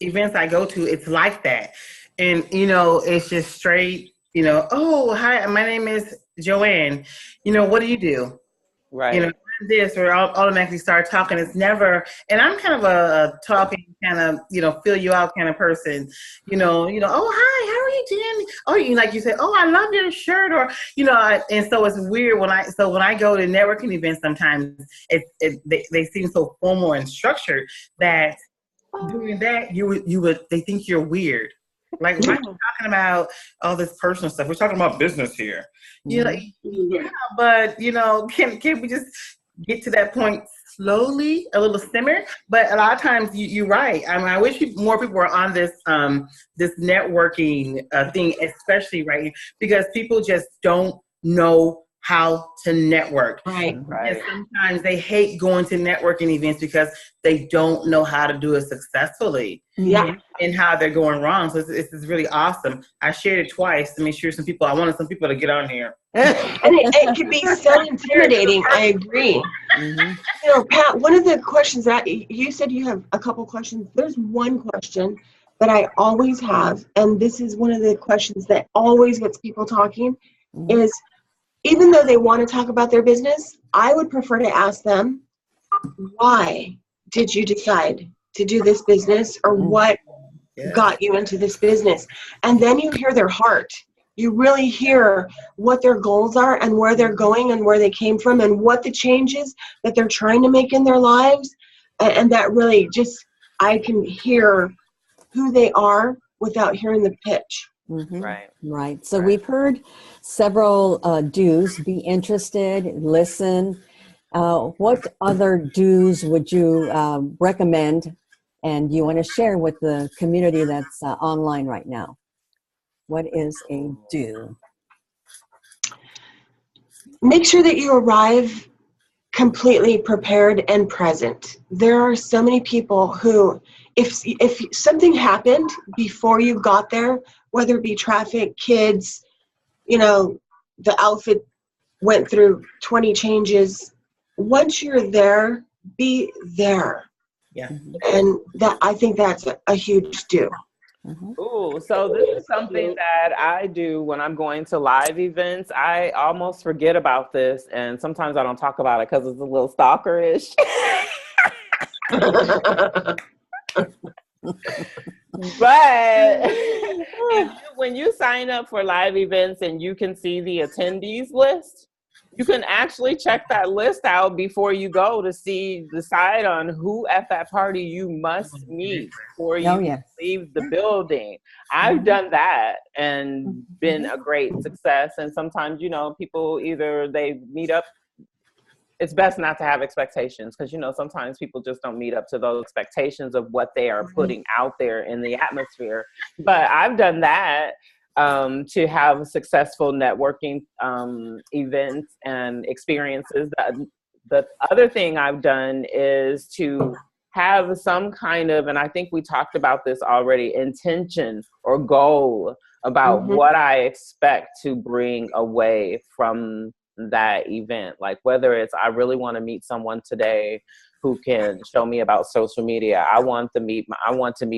events I go to, it's like that. And, it's just straight, oh, hi, my name is Joanne. What do you do? Right. This, or I'll automatically start talking. It's never, and I'm kind of a talking kind of, fill you out kind of person, oh, hi, how are you doing? Oh, like you said, oh, I love your shirt, or, and so it's weird when I go to networking events, sometimes they seem so formal and structured that doing that, they think you're weird. Like, why are you talking about all this personal stuff? We're talking about business here. Yeah, but can't we just get to that point slowly, a little simmer? But a lot of times, you're right. I mean, I wish more people were on this this networking thing, especially right, because people just don't know how to network. Right. And sometimes they hate going to networking events because they don't know how to do it successfully. Yeah. And how they're going wrong. So it's really awesome. I shared it twice to make sure I wanted some people to get on here. And it can be so intimidating. I agree. Pat, one of the questions that you said you have a couple questions. There's one question that I always have, and this is one of the questions that always gets people talking, is even though they want to talk about their business, I would prefer to ask them, why did you decide to do this business, or what got you into this business? And then you hear their heart. You really hear what their goals are and where they're going and where they came from and what the changes that they're trying to make in their lives. And that really just, I can hear who they are without hearing the pitch. Right. So we've heard several do's: be interested, listen. What other do's would you recommend, and you want to share with the community that's online right now? What is a do? Make sure that you arrive completely prepared and present. There are so many people who, if something happened before you got there, whether it be traffic, kids, the outfit went through 20 changes, once you're there, be there. Yeah. And I think that's a huge do. Ooh, so this is something that I do when I'm going to live events. I almost forget about this, and sometimes I don't talk about it because it's a little stalkerish. But when you sign up for live events and you can see the attendees list, you can actually check that list out before you go to decide on who at that party you must meet before you leave the building. I've done that and been a great success. And sometimes, people either they meet up. It's best not to have expectations because, sometimes people just don't meet up to those expectations of what they are putting out there in the atmosphere. But I've done that to have successful networking events and experiences. The other thing I've done is to have some kind of, and I think we talked about this already, intention or goal about what I expect to bring away from that event. Like whether it's I really want to meet someone today who can show me about social media. I want to meet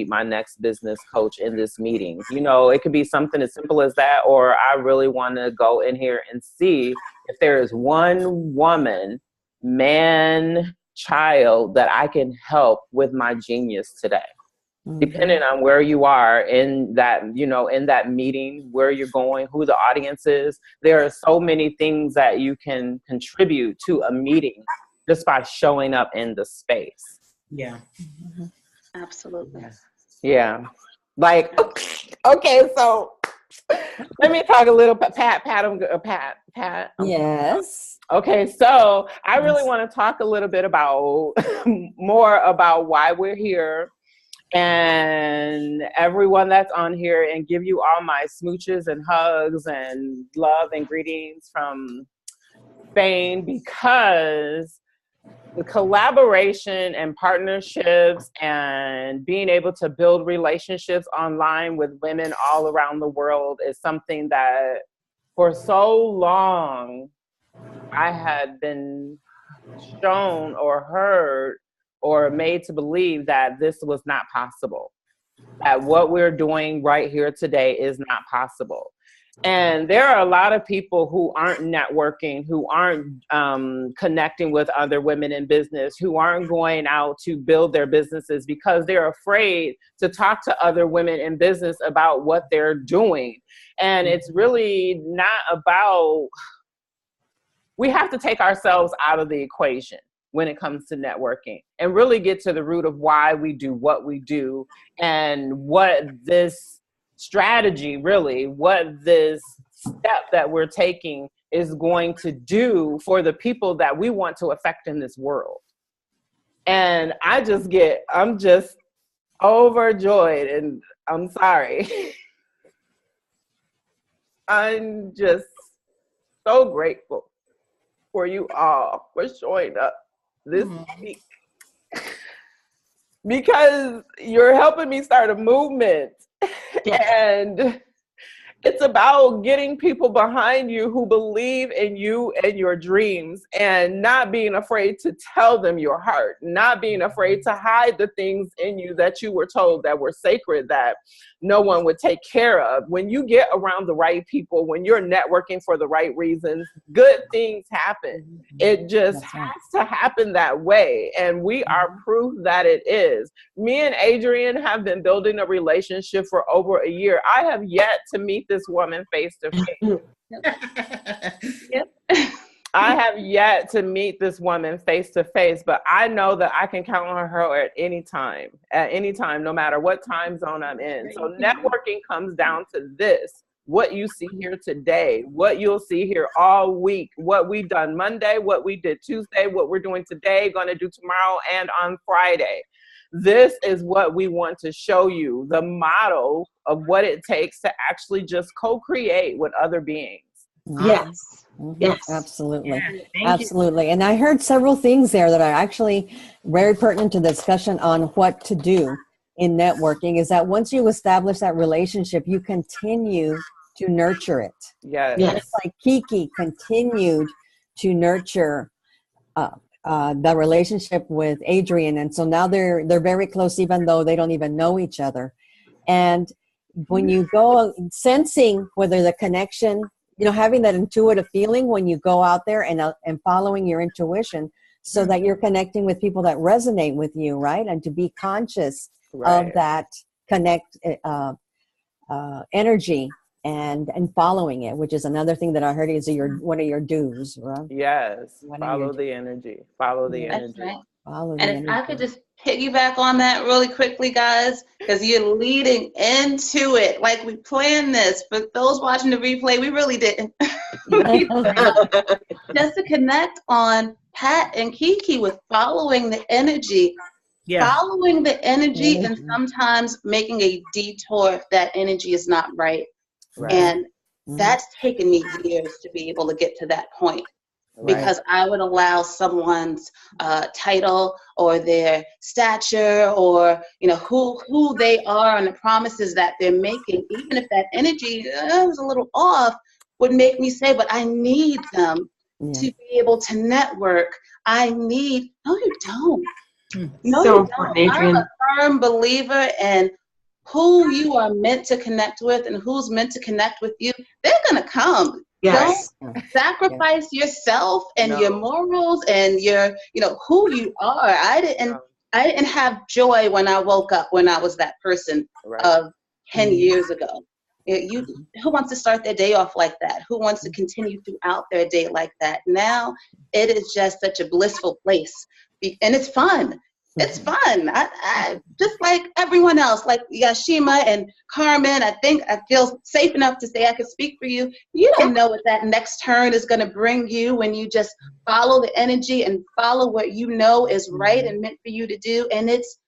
my next business coach in this meeting. It could be something as simple as that, or I really want to go in here and see if there is one woman, man, child that I can help with my genius today. Depending on where you are in that, in that meeting, where you're going, who the audience is, there are so many things that you can contribute to a meeting just by showing up in the space. Yeah. Absolutely. Yeah. Like, okay, so let me talk a little, Pat. Yes. Okay, so I really want to talk a little bit about more about why we're here and everyone that's on here, and give you all my smooches and hugs and love and greetings from Spain, because the collaboration and partnerships and being able to build relationships online with women all around the world is something that for so long I had been shown or heard or made to believe that this was not possible, that what we're doing right here today is not possible. And there are a lot of people who aren't networking, who aren't connecting with other women in business, who aren't going out to build their businesses because they're afraid to talk to other women in business about what they're doing. And it's really not about, we have to take ourselves out of the equation when it comes to networking and really get to the root of why we do what we do and what this strategy, really, what this step that we're taking is going to do for the people that we want to affect in this world. And I'm just overjoyed, and I'm sorry. I'm just so grateful for you all for showing up this week, because you're helping me start a movement. And it's about getting people behind you who believe in you and your dreams, and not being afraid to tell them your heart, not being afraid to hide the things in you that you were told that were sacred, that no one would take care of. When you get around the right people, when you're networking for the right reasons, good things happen. It just has to happen that way. And we are proof that it is. Me and Adrian have been building a relationship for over a year. I have yet to meet this woman face to face. Yep. I have yet to meet this woman face to face, but I know that I can count on her at any time, no matter what time zone I'm in. So networking comes down to this: what you see here today, what you'll see here all week, what we've done Monday, what we did Tuesday, what we're doing today, going to do tomorrow and on Friday. This is what we want to show you, the model of what it takes to actually just co-create with other beings. Yes. Yes. Absolutely. Yeah, Absolutely. And I heard several things there that are actually very pertinent to the discussion on what to do in networking, is that once you establish that relationship, you continue to nurture it. Yes. Just like KeeKee continued to nurture the relationship with Adrian. And so now they're very close, even though they don't even know each other. And when you go sensing whether the connection, having that intuitive feeling when you go out there and following your intuition, so that you're connecting with people that resonate with you, right? And to be conscious of that connect energy and following it, which is another thing that I heard is one of your do's, right? Yes. Follow the energy. Follow the energy. That's right. Follow the And if energy. I could just piggyback on that really quickly, guys, because you're leading into it. Like we planned this, but those watching the replay, we really didn't. Just to connect on Pat and KeeKee with following the energy. Yeah. Following the energy and sometimes making a detour if that energy is not right. Right. And that's taken me years to be able to get to that point. Because I would allow someone's title or their stature or who they are and the promises that they're making, even if that energy was a little off, would make me say, but I need them to be able to network. No, you don't. No, So you important, don't. Adrian. I'm a firm believer in who you are meant to connect with and who's meant to connect with you. They're going to come. Yes. Don't sacrifice yourself and your morals and your, who you are. I didn't have joy when I woke up when I was that person of 10 years ago. Who wants to start their day off like that? Who wants to continue throughout their day like that? Now it is just such a blissful place, and it's fun. It's fun. I just like everyone else, like Yashima and Carmen, I think I feel safe enough to say I could speak for you. You don't know what that next turn is going to bring you when you just follow the energy and follow what you know is right and meant for you to do. And it's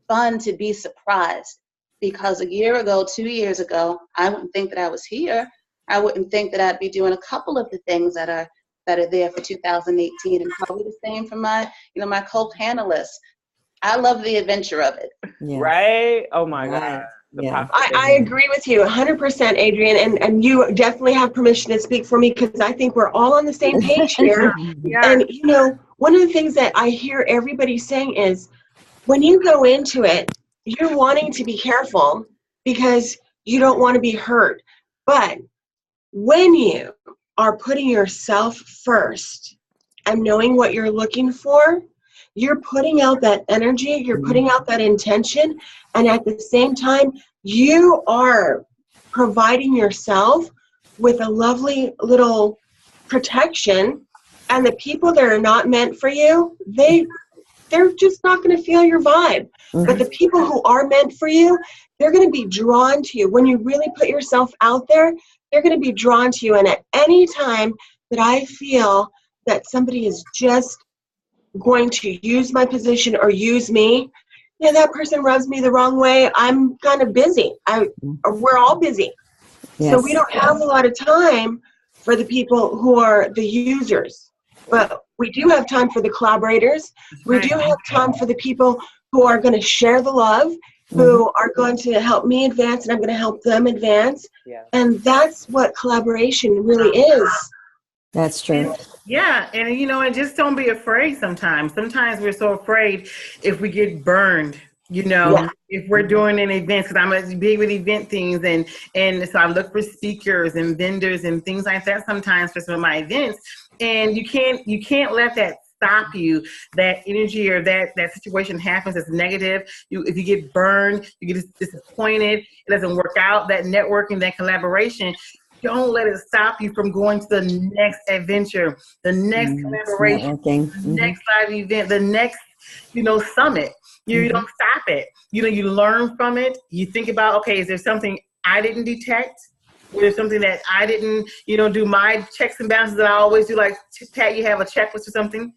fun to be surprised, because a year ago, 2 years ago, I wouldn't think that I was here. I wouldn't think that I'd be doing a couple of the things that are there for 2018, and probably the same for my co-panelists. I love the adventure of it. Yes. Right? Oh my God. I agree with you 100%, Adrian, and you definitely have permission to speak for me, because I think we're all on the same page here. And one of the things that I hear everybody saying is, when you go into it, you're wanting to be careful because you don't want to be hurt. But when you are putting yourself first and knowing what you're looking for, you're putting out that energy, you're putting out that intention, and at the same time, you are providing yourself with a lovely little protection. And the people that are not meant for you, they're just not going to feel your vibe. But the people who are meant for you, they're going to be drawn to you. When you really put yourself out there, they're going to be drawn to you. And at any time that I feel that somebody is just going to use my position or use me, that person rubs me the wrong way, I'm kind of busy. We're all busy. Yes. So we don't have a lot of time for the people who are the users. But we do have time for the collaborators. We do have time for the people who are going to share the love, who are going to help me advance, and I'm going to help them advance. And that's what collaboration really is. That's true. And just don't be afraid sometimes. Sometimes we're so afraid if we get burned, if we're doing an event, because I'm big with event things, and so I look for speakers and vendors and things like that sometimes for some of my events. And you can't let that stop you. That energy or that situation happens as negative. If you get burned, you get disappointed, it doesn't work out, that networking, that collaboration, don't let it stop you from going to the next adventure, the next collaboration, the next live event, the next, summit. You don't stop it. You learn from it. You think about, okay, is there something I didn't detect? Was there something that I didn't, do my checks and balances that I always do? Like, Pat, you have a checklist or something?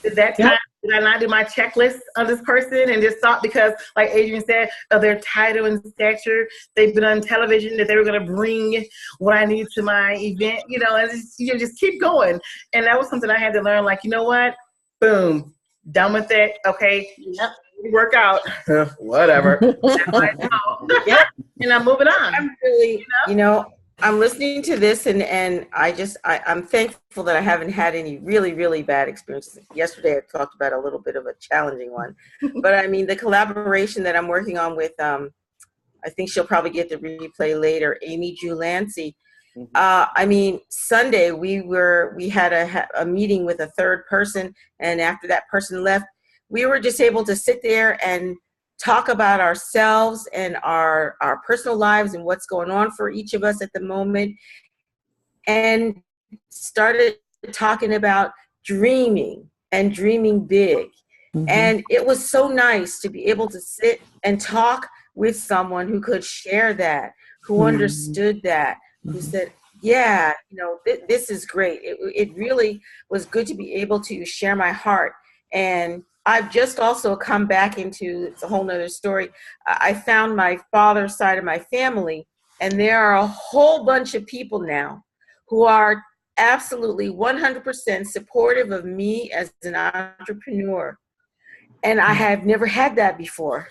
Did that time, did I not do my checklist of this person and just thought, because like Adrian said, of their title and stature, they've been on television, that they were going to bring what I need to my event, and just keep going. And that was something I had to learn, like, you know what? Boom. Done with it. Okay. Yep. Work out. Whatever. And I'm moving on. I'm really, I'm listening to this and I'm thankful that I haven't had any really, really bad experiences. Yesterday I talked about a little bit of a challenging one, but I mean, the collaboration that I'm working on with, I think she'll probably get the replay later, Amy Julancy. Sunday we had a meeting with a third person, and after that person left, we were just able to sit there and talk about ourselves and our personal lives and what's going on for each of us at the moment, and started talking about dreaming and dreaming big. And it was so nice to be able to sit and talk with someone who could share that, who understood that, who said, yeah, you know, this is great. It really was good to be able to share my heart. And I've just also come back into, it's a whole nother story. I found my father's side of my family, and there are a whole bunch of people now who are absolutely 100% supportive of me as an entrepreneur. And I have never had that before.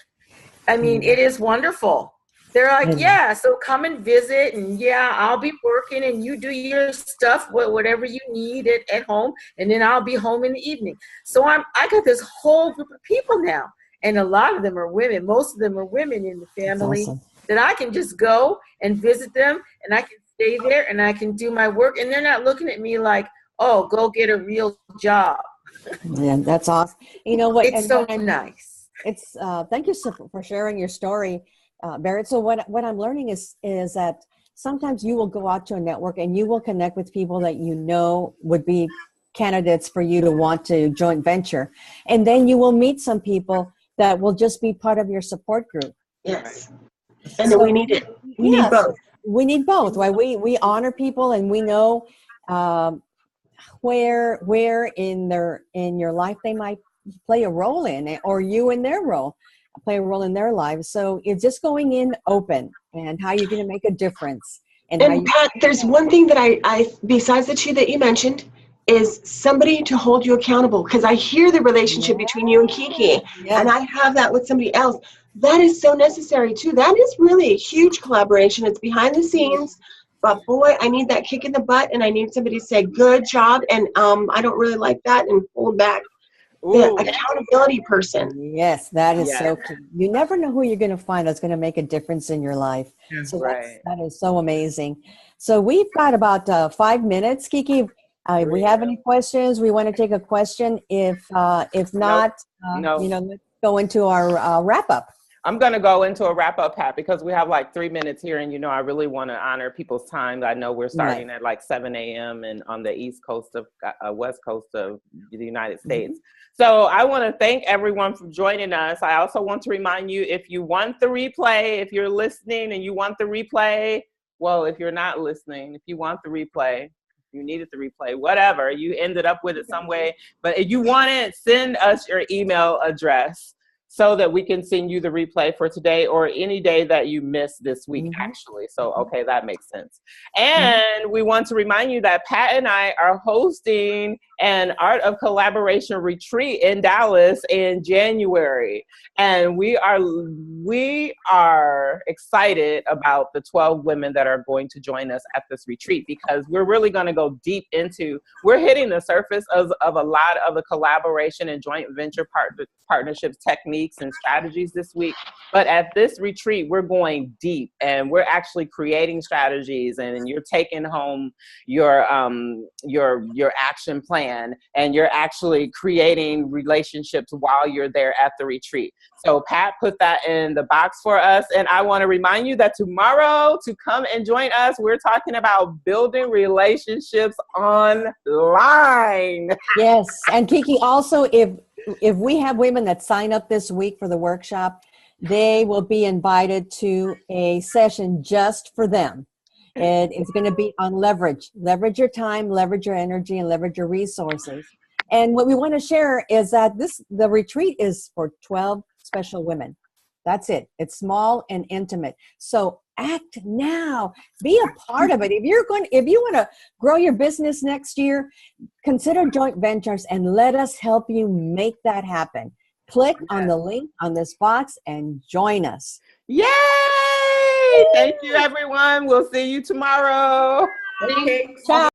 I mean, it is wonderful. They're like, yeah, so come and visit, and yeah, I'll be working, and you do your stuff, whatever you need at home, and then I'll be home in the evening. So I got this whole group of people now, and a lot of them are women. Most of them are women in the family that I can just go and visit them, and I can stay there, and I can do my work, and they're not looking at me like, oh, go get a real job. Yeah, that's awesome. You know what? It's so nice. It's thank you for sharing your story, Barrett. So what I'm learning is that sometimes you will go out to a network and you will connect with people that you know would be candidates for you to want to joint venture, and then you will meet some people that will just be part of your support group. Yes, and so we need it. We need both. We need both. Right? We honor people, and we know where in your life they might play a role in it, or you in their role play a role in their lives. So it's just going in open, and how you're going to make a difference. And Pat, there's one thing that I besides the two that you mentioned, is somebody to hold you accountable, because I hear the relationship between you and KeeKee, and I have that with somebody else. That is so necessary too. That is really a huge collaboration. It's behind the scenes. But boy, I need that kick in the butt, and I need somebody to say, good job, and I don't really like that, and hold back. The accountability person. Yes, that is so key. You never know who you're going to find that's going to make a difference in your life. So that is so amazing. So we've got about 5 minutes. KeeKee, if we have any questions, we want to take a question. If not, you know, let's go into our wrap-up. I'm going to go into a wrap-up, Pat, because we have like 3 minutes here, and, you know, I really want to honor people's time. I know we're starting at like 7 a.m. and on the East Coast of West Coast of the United States. So I want to thank everyone for joining us. I also want to remind you, if you want the replay, if you're listening and you want the replay, well, if you're not listening, if you want the replay, you needed the replay, whatever, you ended up with it some way. But if you want it, send us your email address, so that we can send you the replay for today or any day that you missed this week, actually. So, okay, that makes sense. And we want to remind you that Pat and I are hosting an Art of Collaboration retreat in Dallas in January. And we are excited about the 12 women that are going to join us at this retreat, because we're really going to go deep into, we're hitting the surface of a lot of the collaboration and joint venture partnerships techniques and strategies this week. But at this retreat, we're going deep, and we're actually creating strategies, and you're taking home your action plan, and you're actually creating relationships while you're there at the retreat. So Pat put that in the box for us. And I want to remind you that tomorrow, to come and join us, we're talking about building relationships online. Yes. And KeeKee, also, if we have women that sign up this week for the workshop, they will be invited to a session just for them. And it's going to be on leverage. Leverage your time, leverage your energy, and leverage your resources. And what we want to share is that the retreat is for 12 special women. That's it. It's small and intimate. So act now. Be a part of it. If you want to grow your business next year, consider joint ventures, and let us help you make that happen. Click on the link on this box and join us. Yay! Thank you, everyone. We'll see you tomorrow. Okay. Ciao.